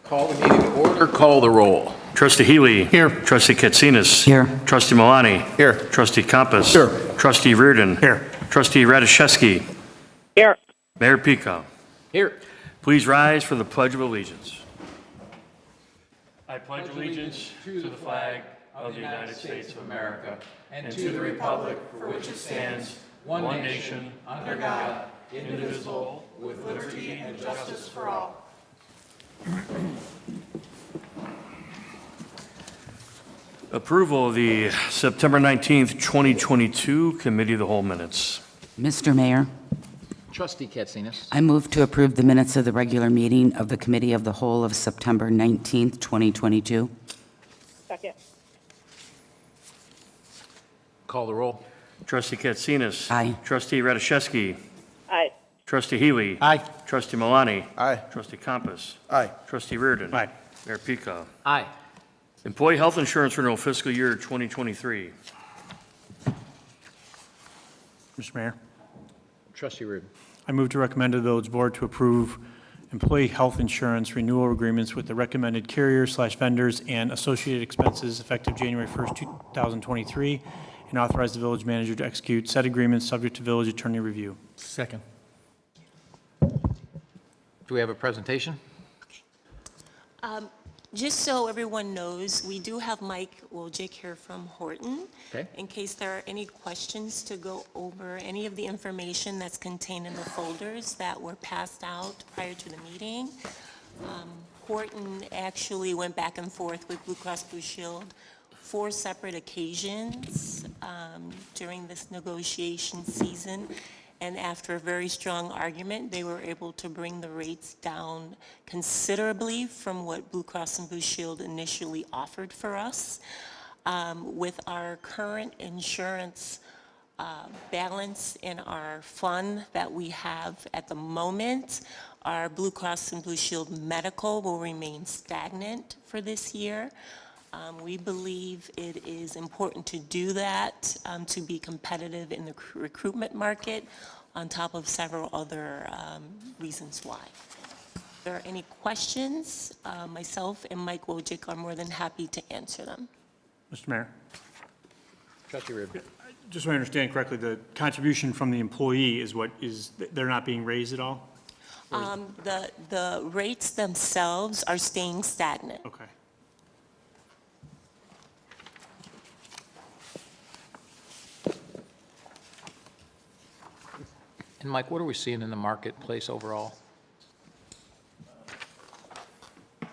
Call the meeting to order. Call the roll. Trustee Healy. Here. Trustee Katsinas. Here. Trustee Milani. Here. Trustee Compass. Here. Trustee Reardon. Here. Trustee Radishevsky. Here. Mayor Pico. Here. Please rise for the Pledge of Allegiance. I pledge allegiance to the flag of the United States of America and to the republic for which it stands, one nation, under God, indivisible, with liberty and justice for all. Approval of the September 19th, 2022 Committee of the Whole minutes. Mr. Mayor, Trustee Katsinas. I move to approve the minutes of the regular meeting of the Committee of the Whole of September 19th, 2022. Second. Call the roll. Trustee Katsinas. Aye. Trustee Radishevsky. Aye. Trustee Healy. Aye. Trustee Milani. Aye. Trustee Compass. Aye. Trustee Reardon. Aye. Mayor Pico. Aye. Employee Health Insurance Renewal Fiscal Year 2023. Mr. Mayor, Trustee Reardon. I move to recommend to the village board to approve employee health insurance renewal agreements with the recommended carrier/vendors and associated expenses effective January 1st, 2023, and authorize the village manager to execute said agreements subject to village attorney review. Second. Do we have a presentation? Just so everyone knows, we do have Mike Wojcik here from Horton. Okay. In case there are any questions to go over any of the information that's contained in the folders that were passed out prior to the meeting. Horton actually went back and forth with Blue Cross Blue Shield 4 separate occasions during this negotiation season. And after a very strong argument, they were able to bring the rates down considerably from what Blue Cross and Blue Shield initially offered for us. With our current insurance balance in our fund that we have at the moment, our Blue Cross and Blue Shield medical will remain stagnant for this year. We believe it is important to do that to be competitive in the recruitment market, on top of several other reasons why. If there are any questions, myself and Mike Wojcik are more than happy to answer them. Mr. Mayor, Trustee Reardon. just so I understand correctly, the contribution from the employee is what is, they're not being raised at all? The rates themselves are staying stagnant. Okay. And Mike, what are we seeing in the marketplace overall?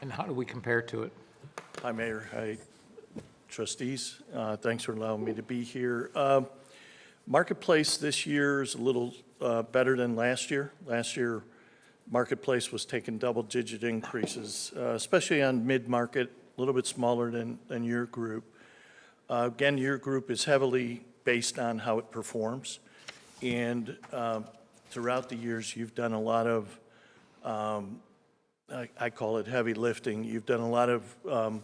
And how do we compare to it? Hi, Mayor. Hi, trustees. Thanks for allowing me to be here. Marketplace this year is a little better than last year. Last year, Marketplace was taking double-digit increases, especially on mid-market, a little bit smaller than your group. Again, your group is heavily based on how it performs. And throughout the years, you've done a lot of, I call it heavy lifting. You've done a lot of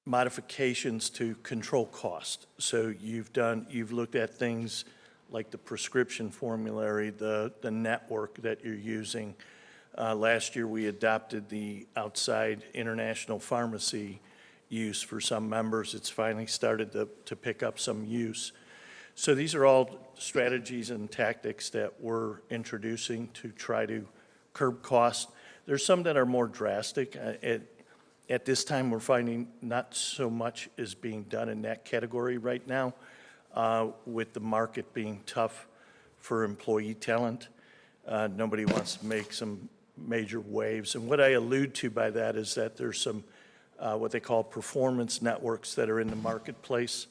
modifications to control cost. So you've looked at things like the prescription formulary, the network that you're using. Last year, we adopted the outside international pharmacy use for some members. It's finally started to pick up some use. So these are all strategies and tactics that we're introducing to try to curb costs. There's some that are more drastic. At this time, we're finding not so much is being done in that category right now, with the market being tough for employee talent. Nobody wants to make some major waves. And what I allude to by that is that there's some what they call performance networks that are in the marketplace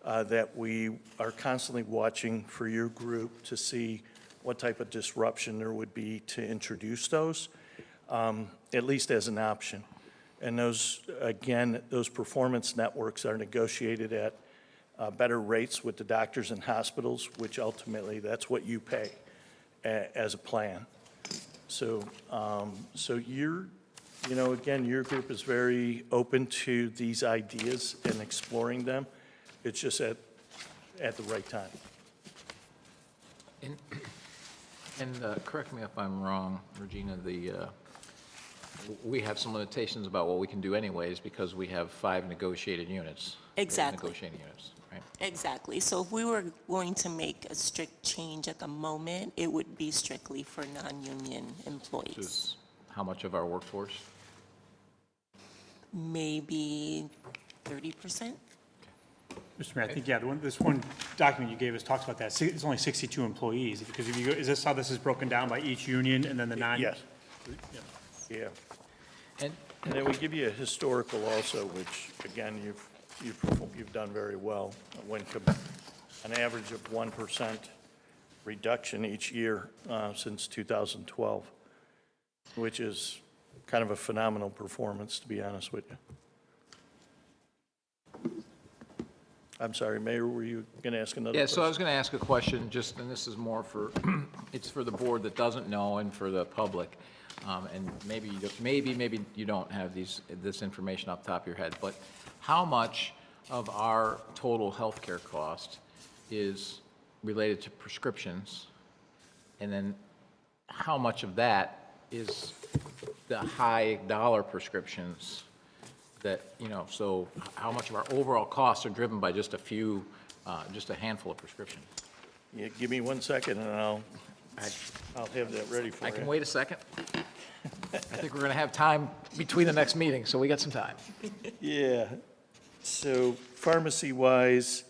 that we are constantly watching for your group to see what type of disruption there would be to introduce those, at least as an option. And those, again, those performance networks are negotiated at better rates with the doctors and hospitals, which ultimately that's what you pay as a plan. So, again, your group is very open to these ideas and exploring them. It's just at the right time. And correct me if I'm wrong, Regina, we have some limitations about what we can do anyways because we have 5 negotiated units. Exactly. Negotiating units, right? Exactly. So if we were going to make a strict change at the moment, it would be strictly for non-union Which employees. is how much of our workforce? Maybe 30%? Mr. Mayor, I think, yeah, this one document you gave us talks about that. It's only 62 employees, because if you go, is this how this is broken down by each union and then the non? Yes. Yeah. And And then we give you a historical also, which, again, you've done very well. When an average of 1% reduction each year since 2012, which is kind of a phenomenal performance, to be honest with you. I'm sorry, Mayor, were you going to ask another yeah, question? so I was going to ask a question, just, and this is more for, it's for the board that doesn't know and for the public. And maybe you don't have this information off the top of your head, but how much of our total healthcare cost is related to prescriptions? And then how much of that is the high dollar prescriptions that, so how much of our overall costs are driven by just just a handful of prescriptions? Yeah, give me 1 second and I'll have that ready for you. I can wait a second. I think we're going to have time between the next meeting, so we got some time. Yeah, so pharmacy-wise,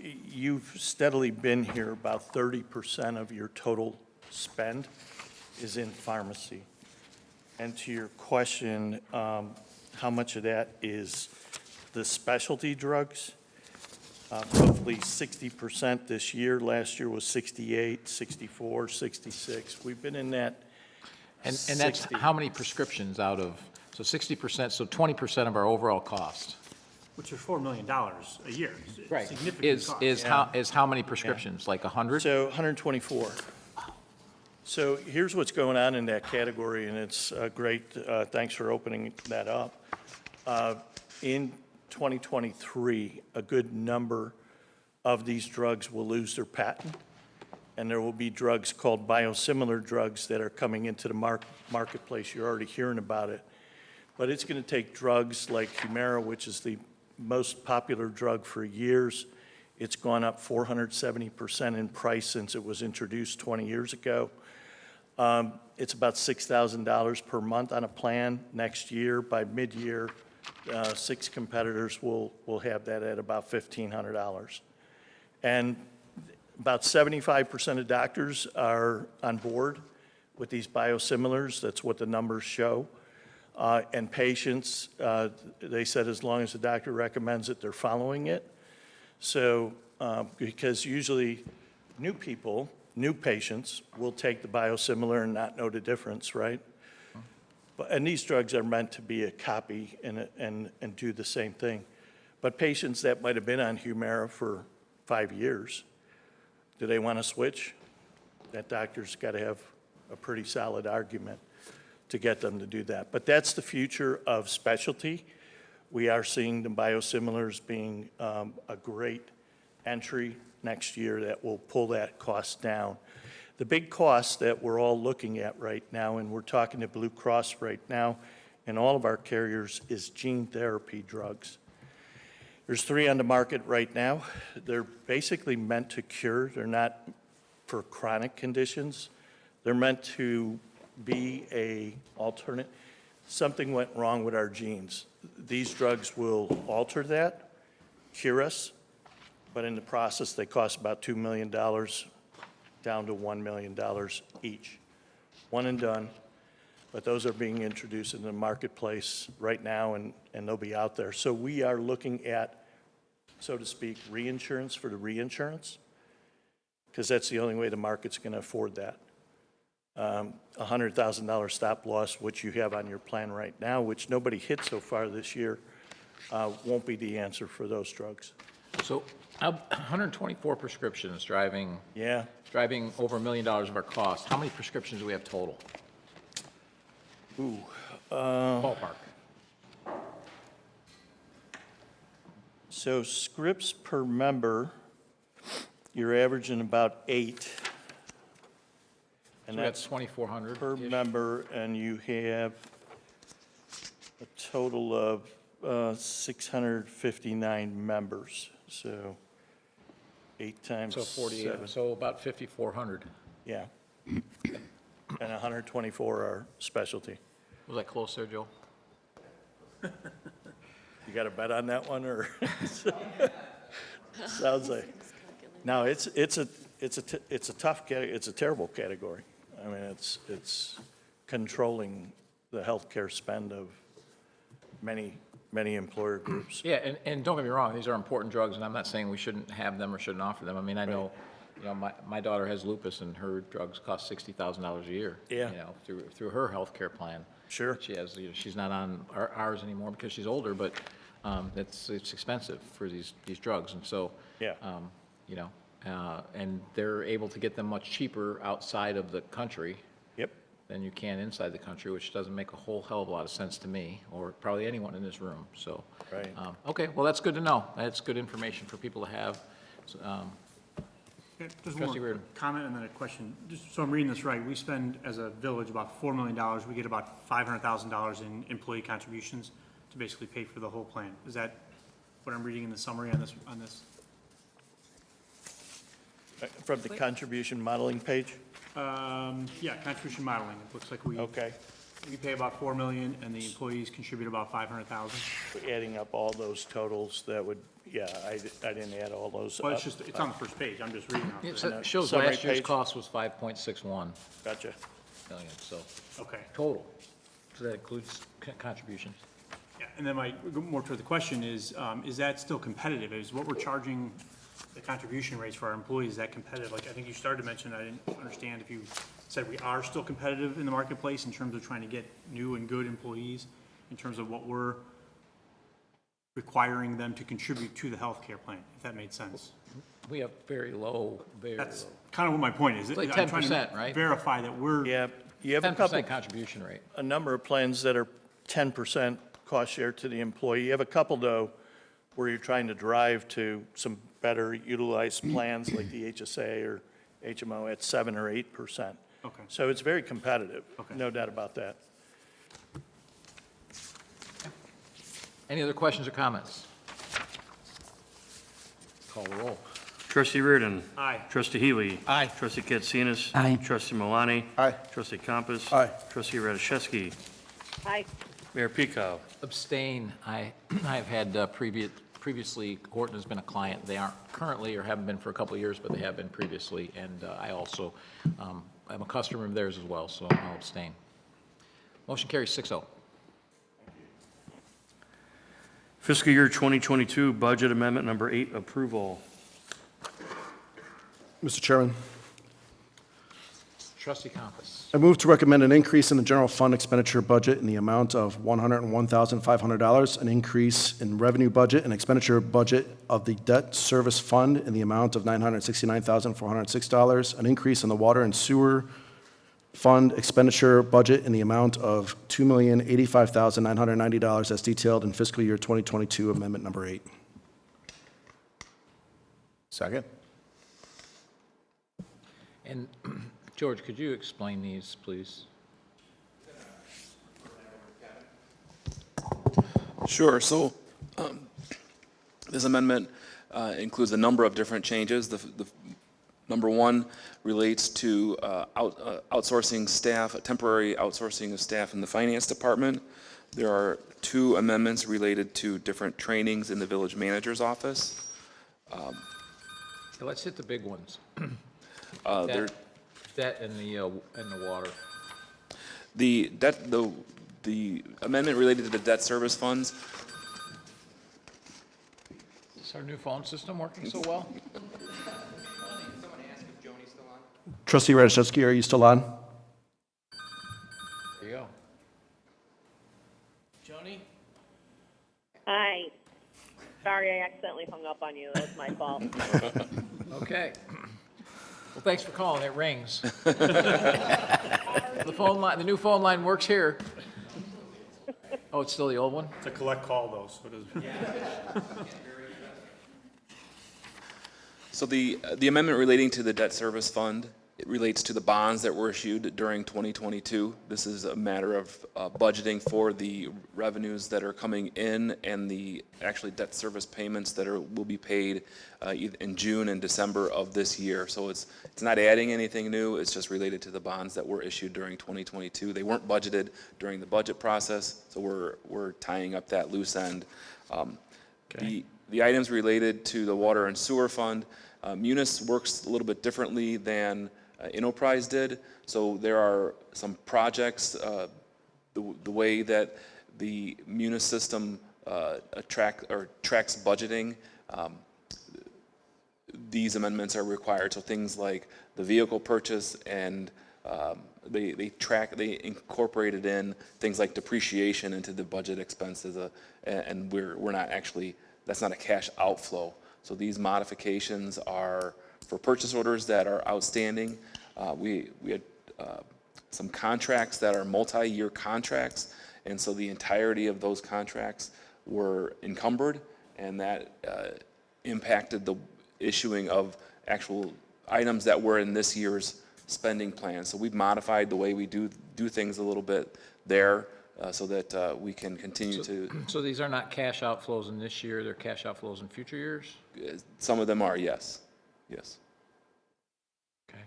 you've steadily been here, about 30% of your total spend is in pharmacy. And to your question, how much of that is the specialty drugs? Roughly 60% this year. Last year was 68, 64, 66. We've been in that And that's 60. how many prescriptions out of, so 60%, so 20% of our overall cost. Which is $4 million a year. Significant Is, cost. is how many prescriptions? Like 100? So 124. So here's what's going on in that category, and it's great. Thanks for opening that up. In 2023, a good number of these drugs will lose their patent, and there will be drugs called biosimilar drugs that are coming into the marketplace. You're already hearing about it. But it's going to take drugs like Humira, which is the most popular drug for years. It's gone up 470% in price since it was introduced 20 years ago. It's about $6,000 per month on a plan. Next year, by mid-year, 6 competitors will have that at about $1,500. And about 75% of doctors are on board with these biosimilars. That's what the numbers show. And patients, they said as long as the doctor recommends it, they're following it. So, because usually new patients will take the biosimilar and not know the difference, right? And these drugs are meant to be a copy and do the same thing. But patients that might have been on Humira for 5 years, do they want to switch? That doctor's got to have a pretty solid argument to get them to do that. But that's the future of specialty. We are seeing the biosimilars being a great entry next year that will pull that cost down. The big cost that we're all looking at right now, and we're talking to Blue Cross right now, and all of our carriers, is gene therapy drugs. There's 3 on the market right now. They're basically meant to cure. They're not for chronic conditions. They're meant to be a alternate. Something went wrong with our genes. These drugs will alter that, cure us, but in the process, they cost about $2 million down to $1 million each. One and done, but those are being introduced in the marketplace right now, and they'll be out there. So we are looking at, so to speak, reinsurance for the reinsurance, because that's the only way the market's going to afford that. $100,000 stop loss, which you have on your plan right now, which nobody hit so far this year, won't be the answer for those drugs. So 124 prescriptions driving Yeah. over $1 million of our cost. How many prescriptions do we have total? Ooh. Ballpark. So scripts per member, you're averaging about 8. And So that's that's 2,400. per member, and you have a total of 659 members, so 8 times So 48, 7. so about 5,400. Yeah. And 124 are specialty. Was that close there, Joe? You got a bet on that one, or? Sounds like, no, it's a tough, it's a terrible category. I mean, it's controlling the healthcare spend of many employer groups. Yeah, and don't get me wrong, these are important drugs, and I'm not saying we shouldn't have them or shouldn't offer them. I mean, I know, my daughter has lupus, and her drugs cost $60,000 a year. Yeah. Through her health care plan. Sure. She has, she's not on ours anymore because she's older, but it's expensive for these drugs, and so. Yeah. And they're able to get them much cheaper outside of the country Yep. than you can inside the country, which doesn't make a whole hell of a lot of sense to me, or probably anyone in this room, so. Right. Okay, well, that's good to know. That's good information for people to have. So, Yeah, just Trustee one Reardon. comment and then a question. Just so I'm reading this right, we spend as a village about $4 million. We get about $500,000 in employee contributions to basically pay for the whole plan. Is that what I'm reading in the summary on this? From the contribution modeling page? Yeah, contribution modeling. It looks like we pay about $4 million and the employees contribute about $500,000. Adding up all those totals, that would, yeah, I didn't add all those Well, up. it's on the first page. I'm just reading off It this. shows Summary last year's page. cost was 5.61 Gotcha. million, so, Okay. total. So that includes contributions. Yeah, and then more to the question is that still competitive? Is what we're charging the contribution rates for our employees, is that competitive? Like, I think you started to mention, I didn't understand if you said we are still competitive in the marketplace in terms of trying to get new and good employees, in terms of what we're requiring them to contribute to the healthcare plan, if that made sense. We have very low. That's kind of what my point is. like I'm trying to 10%, right? Verify that we're. Yeah, you have a couple, 10% contribution rate. a number of plans that are 10% cost share to the employee. You have a couple, though, where you're trying to drive to some better utilized plans like the HSA or HMO at 7 or 8%. Okay. So it's very competitive, Okay. no doubt about that. Any other questions or comments? Call the roll. Trustee Reardon. Aye. Trustee Healy. Aye. Trustee Katsinas. Aye. Trustee Malani. Aye. Trustee Compass. Aye. Trustee Radiszewski. Aye. Mayor Pekow. Abstain. I've had previously, Horton has been a client. They aren't currently or haven't been for a couple of years, but they have been previously. And I also, I'm a customer of theirs as well, so I'll abstain. Motion carries 6-0. Fiscal year 2022 Budget Amendment Number 8, approval. Mr. Chairman, Trustee Compass. I move to recommend an increase in the general fund expenditure budget in the amount of $101,500, an increase in revenue budget and expenditure budget of the debt service fund in the amount of $969,406, an increase in the water and sewer fund expenditure budget in the amount of $2,085,990 as detailed in fiscal year 2022 Amendment Number 8. Second. And George, could you explain these, please? Sure. So this amendment includes a number of different changes. The number one relates to outsourcing staff, temporary outsourcing of staff in the finance department. There are two amendments related to different trainings in the village manager's office. Let's hit the big ones. There, Debt and the water. the amendment related to the debt service funds. Is our new phone system working so well? Trustee Radiszewski, are you still on? There you go. Aye. Sorry, I accidentally hung up on you. That was my fault. Okay. Well, thanks for calling. It rings. The phone line, the new phone line works here. Oh, it's still the old one? It's a collect call though, so it is. So the amendment relating to the debt service fund It relates to the bonds that were issued during 2022. This is a matter of budgeting for the revenues that are coming in and the actually debt service payments that will be paid in June and December of this year. So it's not adding anything new. It's just related to the bonds that were issued during 2022. They weren't budgeted during the budget process, so we're tying up that loose end. The items related to the water and sewer fund, Munis works a little bit differently than Enterprise did. So there are some projects, the way that the Munis system tracks budgeting, these amendments are required. So things like the vehicle purchase and they incorporated in things like depreciation into the budget expenses, and we're not actually, that's not a cash outflow. So these modifications are for purchase orders that are outstanding. We had some contracts that are multi-year contracts, and so the entirety of those contracts were encumbered, and that impacted the issuing of actual items that were in this year's spending plan. So we've modified the way we do things a little bit there so that we can continue to. So these are not cash outflows in this year, they're cash outflows in future years? Some of them are, yes. Yes. Okay.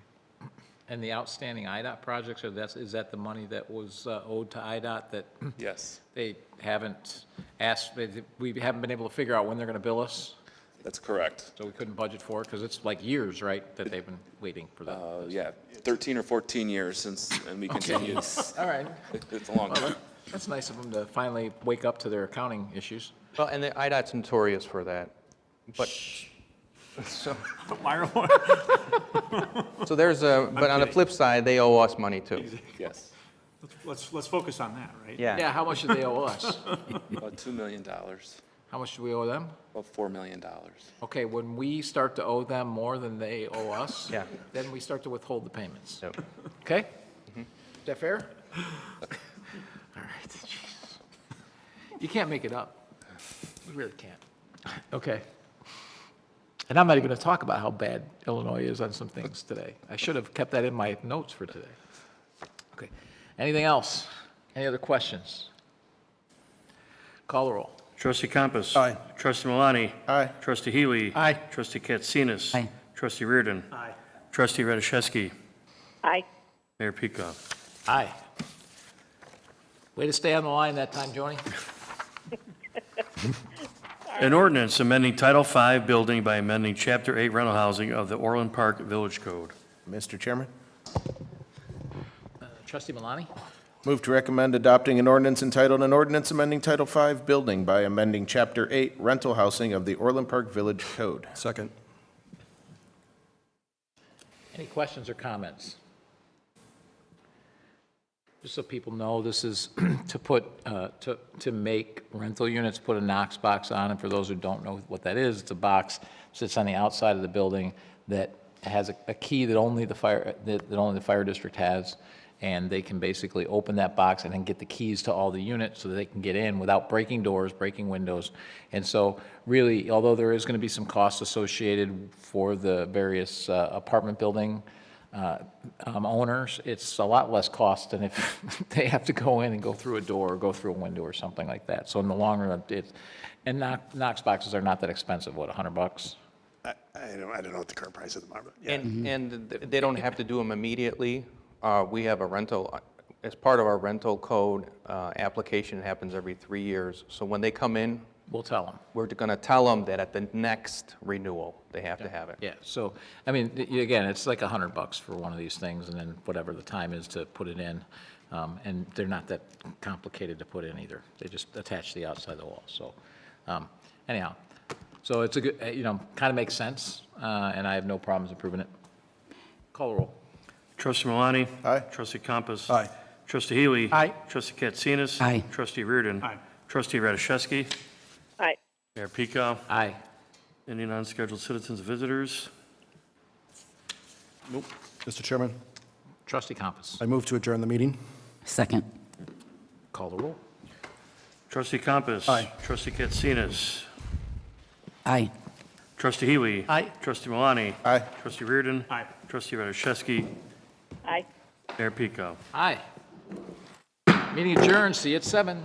And the outstanding IDOT projects, is that the money that was owed to IDOT that Yes. they haven't asked, we haven't been able to figure out when they're going to bill us? That's correct. So we couldn't budget for it, because it's like years, right, that they've been waiting for that? Yeah, 13 or 14 years since, and we continue. All right. It's a long time. That's nice of them to finally wake up to their accounting issues. Well, and the IDOT's notorious for that. But, so there's but on the flip side, they owe us money too. Yes, Let's focus on that, right? Yeah, how much do they owe us? about $2 million, How much do we owe them? about $4 million. Okay, when we start to owe them more than they owe us, Yeah. then we start to withhold the payments. Yep. Okay? Is that fair? All right, jeez. You can't make it up. You really can't. Okay. And I'm not even going to talk about how bad Illinois is on some things today. I should have kept that in my notes for today. Okay. Anything else? Any other questions? Call the roll. Trustee Compass. Aye. Trustee Malani. Aye. Trustee Healy. Aye. Trustee Katsinas. Aye. Trustee Reardon. Aye. Trustee Radiszewski. Aye. Mayor Pico. Aye. Way to stay on the line that time, Joni. An ordinance amending Title V building by amending Chapter 8 rental housing of the Orland Park Village Code. Mr. Chairman, Trustee Malani? move to recommend adopting an ordinance entitled an ordinance amending Title V building by amending Chapter 8 rental housing of the Orland Park Village Code. Second. Any questions or comments? Just so people know, this is to put, to make rental units, put a Knox box on, and for those who don't know what that is, it's a box, sits on the outside of the building that has a key that only the fire district has, and they can basically open that box and then get the keys to all the units so that they can get in without breaking doors, breaking windows. And so really, although there is going to be some costs associated for the various apartment building owners, it's a lot less cost than if they have to go in and go through a door or go through a window or something like that. So in the long run, and Knox boxes are not that expensive, what, $100? I don't know what the current price of them are, but yeah. And they don't have to do them immediately. We have a rental, as part of our rental code application, it happens every 3 years. So when they come in, We'll tell them. we're going to tell them that at the next renewal, they have to have it. Yeah, so, I mean, again, it's like $100 for one of these things, and then whatever the time is to put it in. And they're not that complicated to put in either. They just attach the outside of the wall, so, anyhow. So it's a good, kind of makes sense, and I have no problems approving it. Call the roll. Trustee Malani. Aye. Trustee Compass. Aye. Trustee Healy. Aye. Trustee Katsinas. Aye. Trustee Reardon. Aye. Trustee Radiszewski. Aye. Mayor Pico. Aye. Any non-scheduled citizens or visitors? Nope. Mr. Chairman, Trustee Compass. I move to adjourn the meeting. Second. Call the roll. Trustee Compass. Aye. Trustee Katsinas. Aye. Trustee Healy. Aye. Trustee Malani. Aye. Trustee Reardon. Aye. Trustee Radiszewski. Aye. Mayor Pico. Aye. Meeting adjourned, see you at 7.